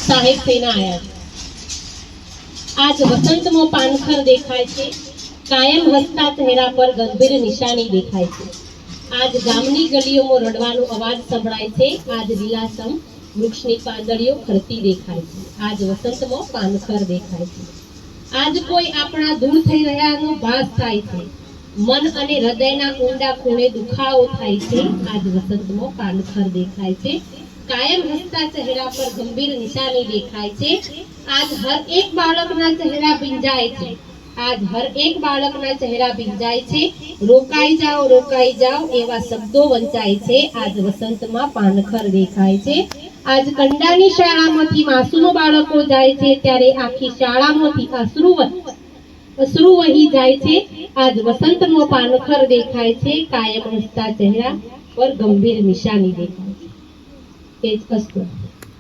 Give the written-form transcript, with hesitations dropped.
સાહેબ થઈને આવ્યા છે। આજ વસંતમાં પાનખર દેખાય છે, કાયમ હસતા ચહેરા પર ગંભીર નિશાની દેખાય છે। આજ ગામની ગલીઓમાં રડવાનો અવાજ સંભળાય છે, આજ લીલાછમ વૃક્ષની પાંદડીઓ ખરતી દેખાય છે। આજ વસંતમાં પાનખર દેખાય છે। આજ કોઈ આપણા દૂર થઈ રહ્યાનો ભાસ થાય છે, મન અને હૃદયના ઊંડા ખૂણે દુખાવો થાય છે। આજ વસંતમાં પાનખર દેખાય છે, કાયમ હસતા ચહેરા પર ગંભીર નિશાની દેખાય છે। આજ હર એક બાળકના ચહેરા ભીંજાય છે, આજ હર એક બાળકના ચહેરા ભીંજાય છે। રોકાઈ જાઓ એવા શબ્દો વંચાય છે। આજ વસંતમાં પાનખર દેખાય છે। આજ કંડાની શાળામાંથી માસૂમ બાળકો જાય છે, ત્યારે આખી શાળામાંથી અશ્રુ વહી જાય છે। આજ વસંતમાં પાનખર દેખાય છે, કાયમ હસતા ચહેરા પર ગંભીર નિશાની દેખાય છે। એ જ અસ્તુ।